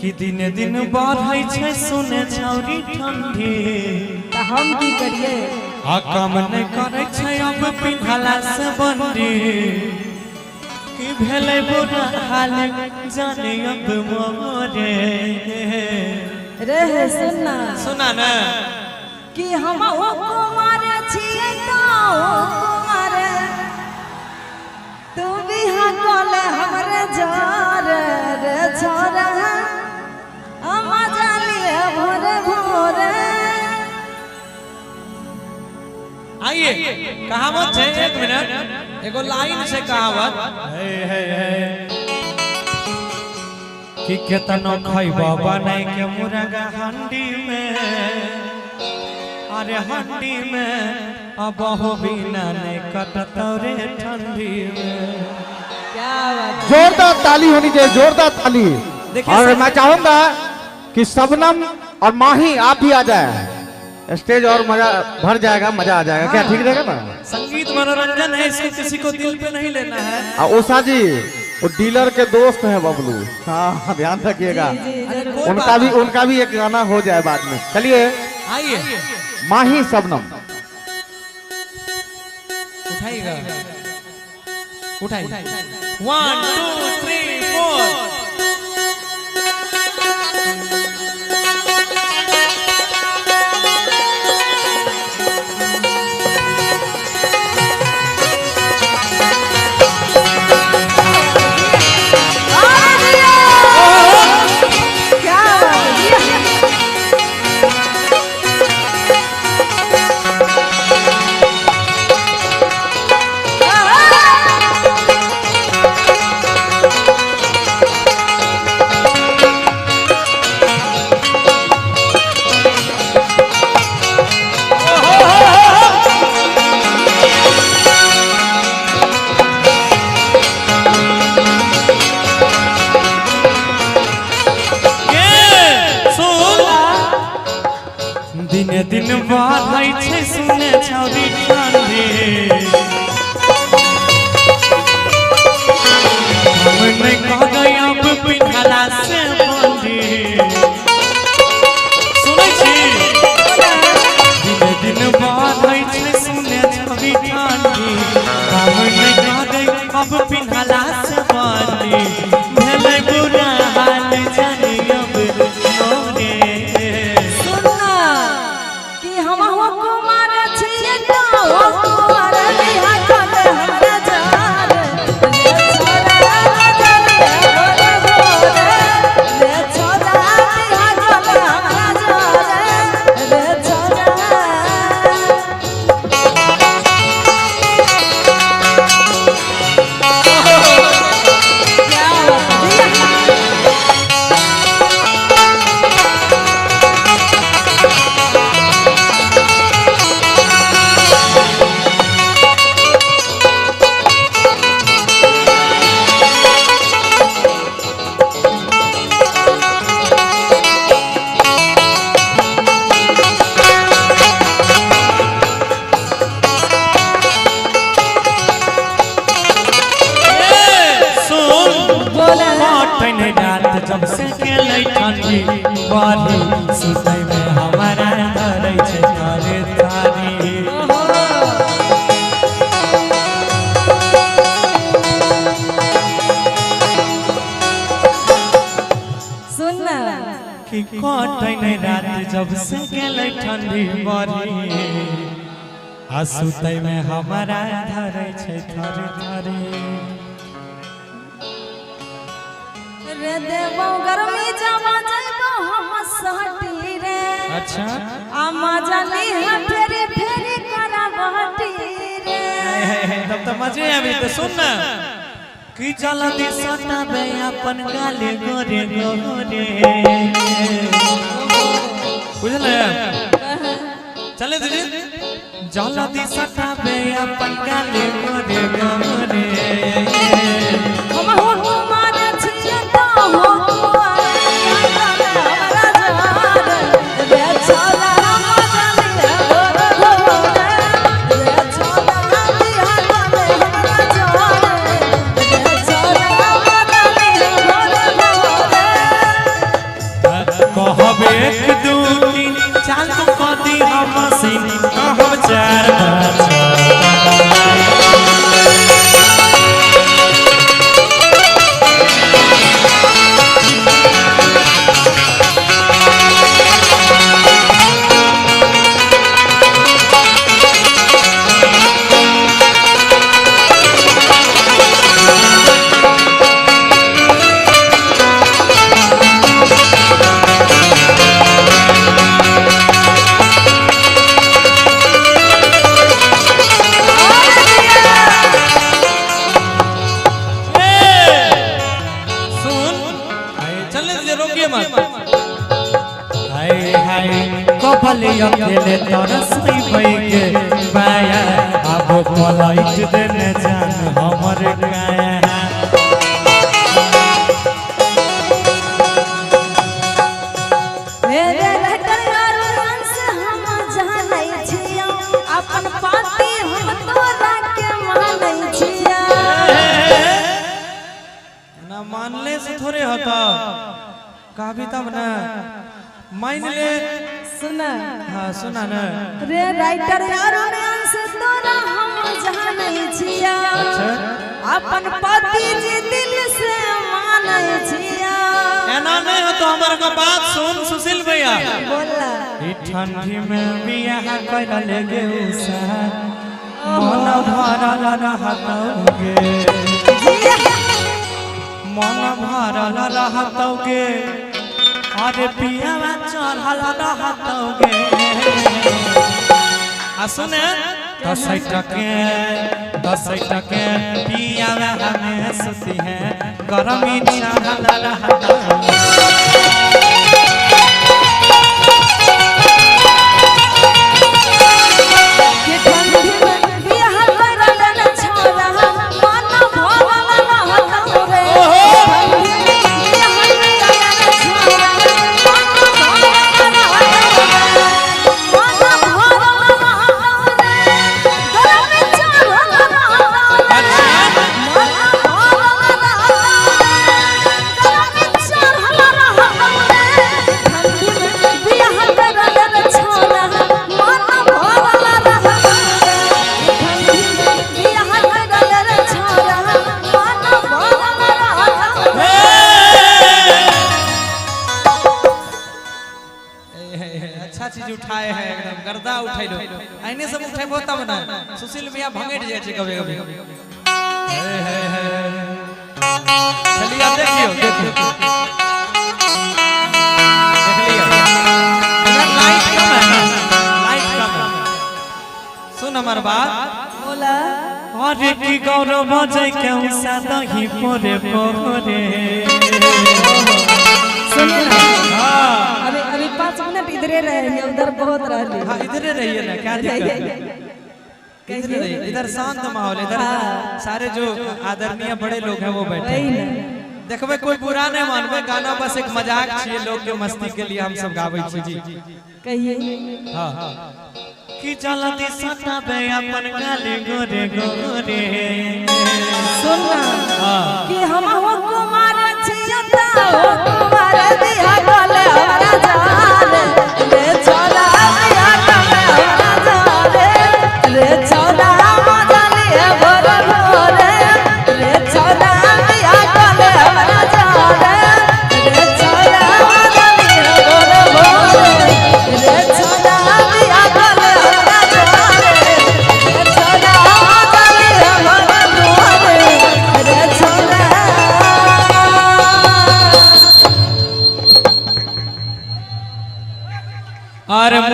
कि दिने दिन बढ़ै छै सुने छौरी ठंडी त हम की करिए आ काम नहीं करे छै अब पिघला से बंदी कि भेले बुरा हाल जाने अब मोरे रे सुनना सुना ना कि हम ओ कुमार छिए तो कुमार तू भी हकल हमरे जार रे छोरा हम जालिए भोरे भोरे। आइए कहावत है 1 मिनट एगो लाइन से कहावत कि केतनो खइबा बनाई के मुर्गा हंडी में अरे हंडी में अब हो बिना नहीं कटतो रे ठंडी में। क्या बात जोरदार ताली होनी चाहिए, जोरदार ताली। और मैं चाहूंगा कि शबनम और माही आप भी आ जाए, स्टेज और मजा भर जाएगा, मजा आ जाएगा। क्या ठीक रहेगा ना? संगीत मनोरंजन है, इसको किसी को दिल पे नहीं लेना है। उषा जी वो डीलर के दोस्त हैं बबलू, हाँ ध्यान रखिएगा। उनका भी एक गाना हो जाए बाद में। चलिए आइए माही शबनम उठाइएगा, उठाइए 1 2 3 4। दिने दिन बढ़ै छै सुने छौरी ठंडी हम नहीं कहै अब पिघला से बंदी। सुनै छी दिने दिन बढ़ै छै सुने छौरी ठंडी हम नहीं कहै अब पिघला से बंदी भेलै बुरा हाल जाने अब मोरे। हम हो कुमार छिए तो कुमार बिहा कले हमरे जार रे छोरा जालिए भोरे भोरे रे छोरा बिहा कले हमरे जार रे छोरा। रात जब से गेलै ठंडी बारी सुतै में हमारा धरै छै थारे थारी। सुनना कि कटै नहीं रात जब से गेलै ठंडी बारी आ सुतै में हमारा धरै छै थारे थारी। रे देवो गर्मी जमा जाइबो हम सहटी रे। अच्छा आ मजा ली है फेरी फेरी करावटी रे। तब तो मजे अभी तो सुन ना कि जल्दी सटाबे अपन गाले गोरे गोरे बुझले चले दीदी जल्दी सटाबे अपन गाले गोरे गोरे। हम हो कुमार छिए तो हो कुमार बिहा कले हमरे जार रे छोरा मजा ली है भोरे भोरे रे छोरा बिहा कले हमरे जार रे छोरा मजा ली है भोरे भोरे। एक दू तीन चालू कर दी हम मशीन हम चार कपले अकेले तरसई बैके बाया अब पलाइट देने जान हमर काया मेरे लटर यार से हम जानै छियो अपन पाती हम तोरा के मानै छियो ना मानले से थोड़े होता कहबी तब ना मान ले सुना हाँ सुना ना रे राइटर यार से तोरा हम जानै छियो अपन पति जी दिल से मानै छियो एना नहीं हो तो हमर को बात सुन सुशील भैया बोला ई ठंडी में बियाह कर लेगे उसा मन भरल रहतौगे मन भरल रहतौगे अरे पियावा चढ़ल रहतौगे आ सुने 10 टके पियावा हमें सुती है गरमी चढ़ल रहतौगे चीज उठाए है एकदम गर्दा उठाई लो आईने सब उठाई बहुत बना सुशील भैया भंगेट जाय छै कभी कभी चलिए आप देखियो देख लियो लाइट कम है लाइट कम है सुन हमार बात बोला अरे की गौरव बजै के उसा दही पोरे पोरे सुनिए ना अभी 5 मिनट इधरे रहे उधर बहुत रहली हां इधरे रहिए ना क्या दिक्कत है इधर शांत माहौल इधर सारे जो आदरणीय बड़े लोग हैं वो बैठे देखबे कोई बुरा नहीं मानबे गाना बस एक मजाक छिए लोग के मस्ती के लिए हम सब गाबै छी जी कहिए हां कि चलती सताबे अपन गाले गोरे गोरे सुनना हां कि हम हो कुमार छिया ता हो कुमार दिया गले हमरा जान रे छोरा दिया गले हमरा जान रे छोरा मजा लिए भोर भोरे रे छोरा दिया गले हमरा जान रे छोरा मजा लिए भोर भोरे रे छोरा दिया गले हमरा जान रे छोरा मजा लिए भोर भोरे रे छोरा और